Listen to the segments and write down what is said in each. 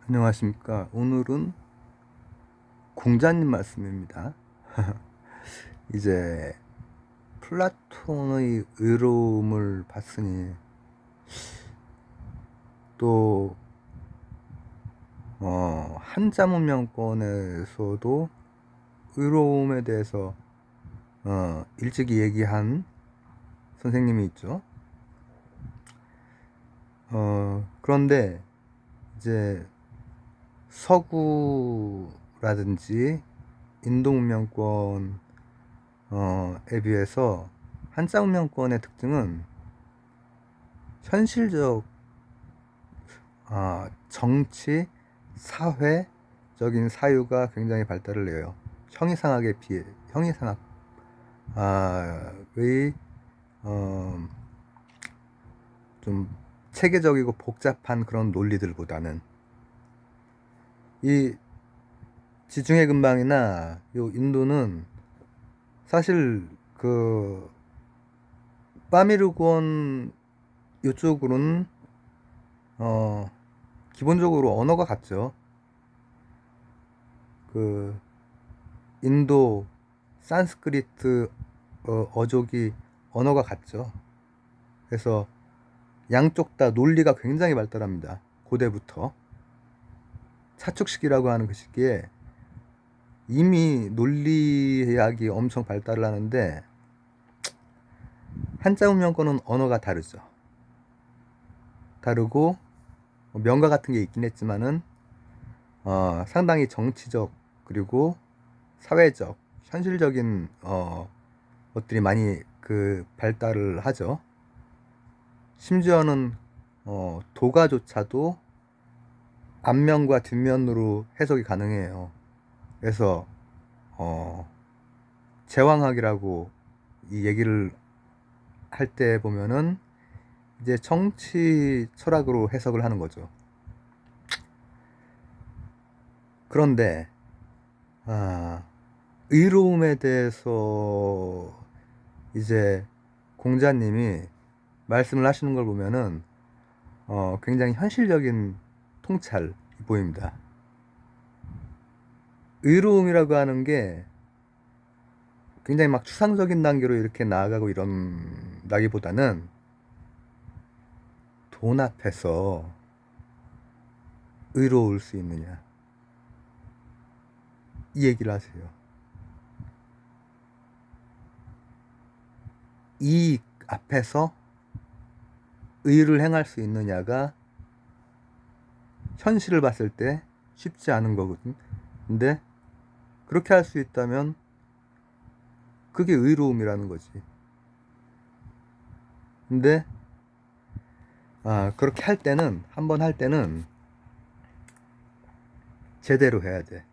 안녕하십니까. 오늘은 공자님 말씀입니다. 이제 플라톤의 의로움을 봤으니 또 한자문명권에서도 의로움에 대해서 일찍이 얘기한 선생님이 있죠. 그런데 이제 서구라든지 인도 문명권에 비해서 한자 문명권의 특징은 현실적 정치, 사회적인 사유가 굉장히 발달을 해요. 형이상학에 비해 형이상학의 좀 체계적이고 복잡한 그런 논리들보다는 이 지중해 근방이나 요 인도는 사실 그 파미르권 요쪽으로는 기본적으로 언어가 같죠. 그 인도 산스크리트 어족이 언어가 같죠. 그래서 양쪽 다 논리가 굉장히 발달합니다. 고대부터 차축시기라고 하는 그 시기에 이미 논리학이 엄청 발달을 하는데 한자 문명권은 언어가 다르죠. 다르고 명가 같은 게 있긴 했지만은 상당히 정치적 그리고 사회적 현실적인 것들이 많이 그 발달을 하죠. 심지어는 도가조차도 앞면과 뒷면으로 해석이 가능해요. 그래서 제왕학이라고 이 얘기를 할 때 보면은 이제 정치 철학으로 해석을 하는 거죠. 그런데 의로움에 대해서 이제 공자님이 말씀을 하시는 걸 보면은 굉장히 현실적인 통찰이 보입니다. 의로움이라고 하는 게 굉장히 막 추상적인 단계로 이렇게 나아가고 이런다기보다는 돈 앞에서 의로울 수 있느냐 이 얘기를 하세요. 이익 앞에서 의를 행할 수 있느냐가 현실을 봤을 때 쉽지 않은 거거든. 근데 그렇게 할 수 있다면 그게 의로움이라는 거지. 근데 그렇게 할 때는 한번 할 때는 제대로 해야 돼.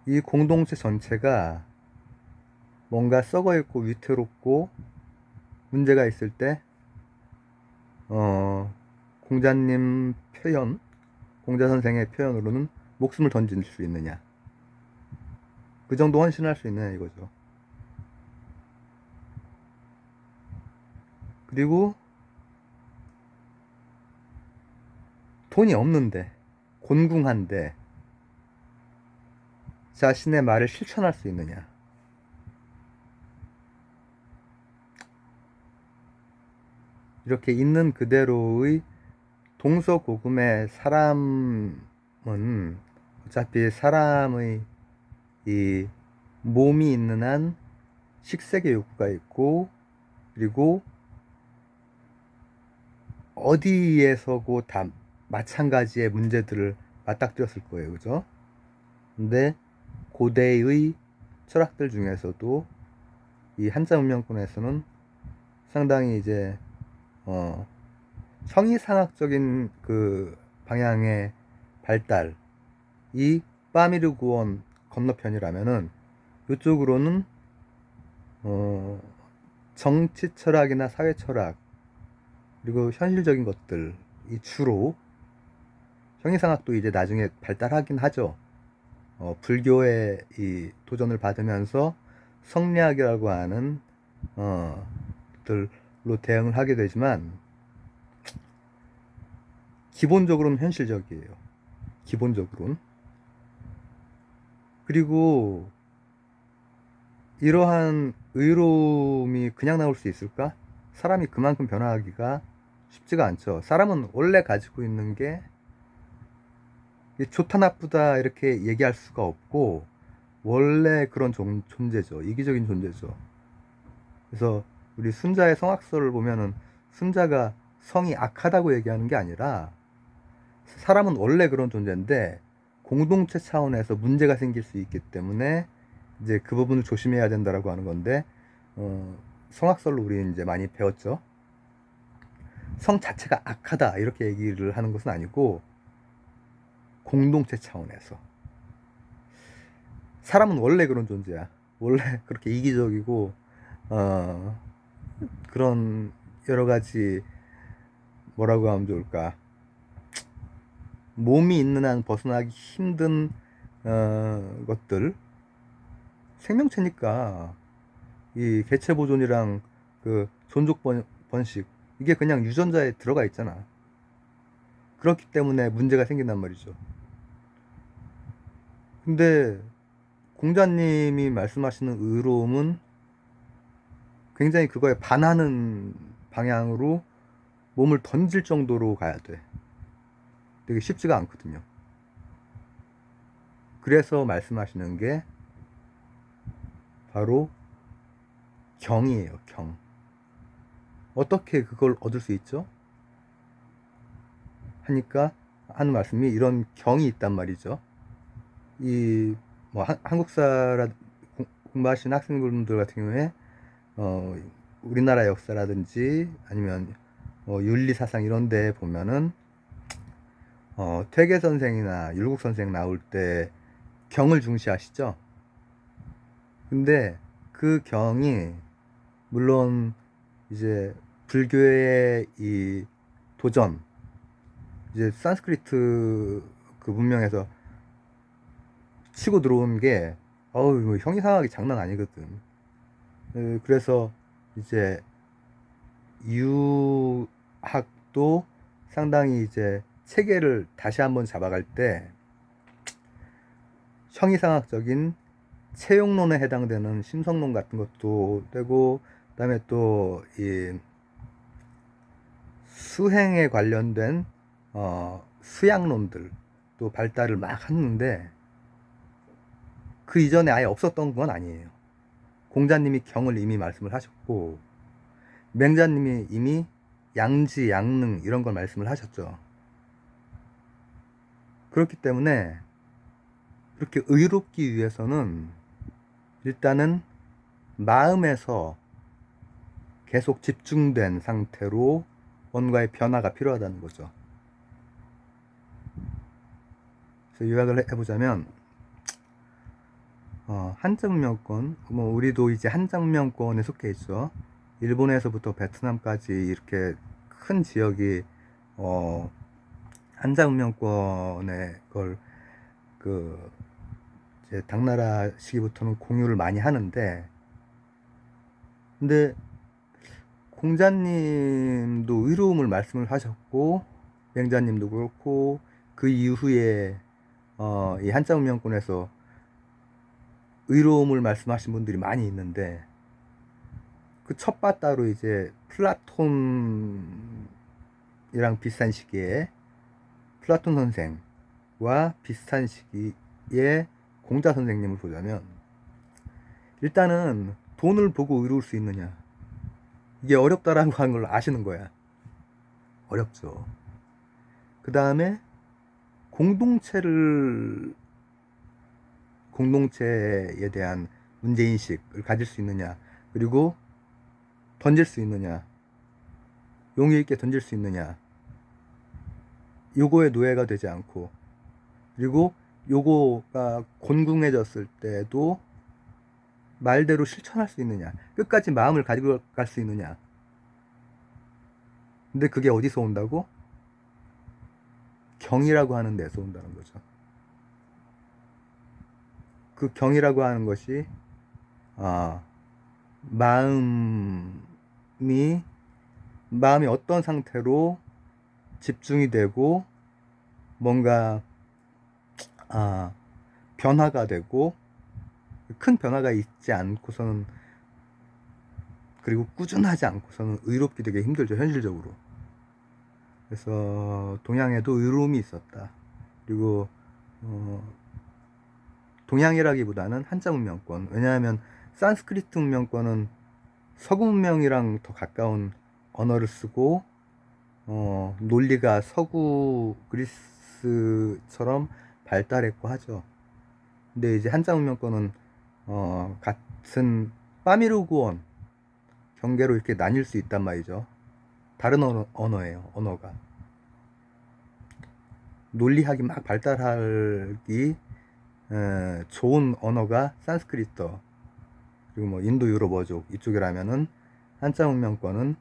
이 공동체 전체가 뭔가 썩어 있고 위태롭고 문제가 있을 때 공자님 표현, 공자 선생의 표현으로는 목숨을 던질 수 있느냐, 그 정도 헌신할 수 있느냐 이거죠. 그리고 돈이 없는데 곤궁한데 자신의 말을 실천할 수 있느냐. 이렇게 있는 그대로의 동서고금의 사람은 어차피 사람의 이 몸이 있는 한 식색의 욕구가 있고, 그리고 어디에서고 다 마찬가지의 문제들을 맞닥뜨렸을 거예요. 그죠? 근데 고대의 철학들 중에서도 이 한자 문명권에서는 상당히 이제 형이상학적인 그 방향의 발달, 이 파미르 구원 건너편이라면은 이쪽으로는 정치 철학이나 사회 철학 그리고 현실적인 것들이 주로, 형이상학도 이제 나중에 발달하긴 하죠. 불교의 이 도전을 받으면서 성리학이라고 하는 들로 대응을 하게 되지만 기본적으로는 현실적이에요. 기본적으로는. 그리고 이러한 의로움이 그냥 나올 수 있을까? 사람이 그만큼 변화하기가 쉽지가 않죠. 사람은 원래 가지고 있는 게 좋다 나쁘다 이렇게 얘기할 수가 없고 원래 그런 존재죠. 이기적인 존재죠. 그래서 우리 순자의 성악설을 보면은 순자가 성이 악하다고 얘기하는 게 아니라 사람은 원래 그런 존재인데 공동체 차원에서 문제가 생길 수 있기 때문에 이제 그 부분을 조심해야 된다라고 하는 건데 성악설로 우리 이제 많이 배웠죠. 성 자체가 악하다 이렇게 얘기를 하는 것은 아니고 공동체 차원에서 사람은 원래 그런 존재야. 원래 그렇게 이기적이고 그런 여러 가지 뭐라고 하면 좋을까? 몸이 있는 한 벗어나기 힘든 것들 생명체니까 이 개체 보존이랑 그 존속 번식 이게 그냥 유전자에 들어가 있잖아. 그렇기 때문에 문제가 생긴단 말이죠. 근데 공자님이 말씀하시는 의로움은 굉장히 그거에 반하는 방향으로 몸을 던질 정도로 가야 돼. 되게 쉽지가 않거든요. 그래서 말씀하시는 게 바로 경이에요, 경. 어떻게 그걸 얻을 수 있죠? 하니까 하는 말씀이 이런 경이 있단 말이죠. 이 뭐 한국사라 공부하시는 학생분들 같은 경우에 우리나라 역사라든지 아니면 윤리 사상 이런 데 보면은 퇴계 선생이나 율곡 선생 나올 때 경을 중시하시죠. 근데 그 경이 물론 이제 불교의 이 도전 이제 산스크리트 그 문명에서 치고 들어온 게 어우 뭐 형이상하게 장난 아니거든. 그래서 이제 유학도 상당히 이제 체계를 다시 한번 잡아갈 때 형이상학적인 채용론에 해당되는 심성론 같은 것도 되고 그다음에 또 이 수행에 관련된 수양론들 또 발달을 막 했는데 그 이전에 아예 없었던 건 아니에요. 공자님이 경을 이미 말씀을 하셨고 맹자님이 이미 양지, 양능 이런 걸 말씀을 하셨죠. 그렇기 때문에 그렇게 의롭기 위해서는 일단은 마음에서 계속 집중된 상태로 뭔가의 변화가 필요하다는 거죠. 그래서 요약을 해보자면 한자문명권, 뭐 우리도 이제 한자문명권에 속해 있죠. 일본에서부터 베트남까지 이렇게 큰 지역이 한자문명권의 걸 그 이제 당나라 시기부터는 공유를 많이 하는데, 근데 공자님도 의로움을 말씀을 하셨고 맹자님도 그렇고 그 이후에 이 한자문명권에서 의로움을 말씀하신 분들이 많이 있는데 그 첫바따로 이제 플라톤이랑 비슷한 시기에 플라톤 선생과 비슷한 시기에 공자 선생님을 보자면 일단은 돈을 보고 의로울 수 있느냐 이게 어렵다라고 하는 걸 아시는 거야. 어렵죠. 그 다음에 공동체에 대한 문제인식을 가질 수 있느냐 그리고 던질 수 있느냐 용의 있게 던질 수 있느냐 요거에 노예가 되지 않고 그리고 요거가 곤궁해졌을 때도 말대로 실천할 수 있느냐 끝까지 마음을 가지고 갈 수 있느냐. 근데 그게 어디서 온다고? 경이라고 하는 데서 온다는 거죠. 그 경이라고 하는 것이 마음이 어떤 상태로 집중이 되고 뭔가 변화가 되고 큰 변화가 있지 않고서는, 그리고 꾸준하지 않고서는 의롭기 되게 힘들죠, 현실적으로. 그래서 동양에도 의로움이 있었다. 그리고 동양이라기보다는 한자 문명권, 왜냐하면 산스크리트 문명권은 서구 문명이랑 더 가까운 언어를 쓰고 논리가 서구 그리스처럼 발달했고 하죠. 근데 이제 한자 문명권은 같은 파미르구언 경계로 이렇게 나뉠 수 있단 말이죠. 다른 언어예요, 언어가. 논리학이 막 발달하기 좋은 언어가 산스크리트, 그리고 뭐 인도 유럽어족 이쪽이라면은 한자 문명권은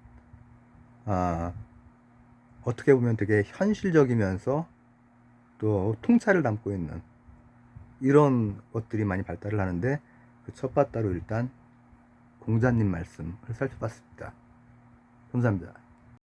어떻게 보면 되게 현실적이면서 또 통찰을 담고 있는 이런 것들이 많이 발달을 하는데, 그 첫바따로 일단 공자님 말씀을 살펴봤습니다. 감사합니다.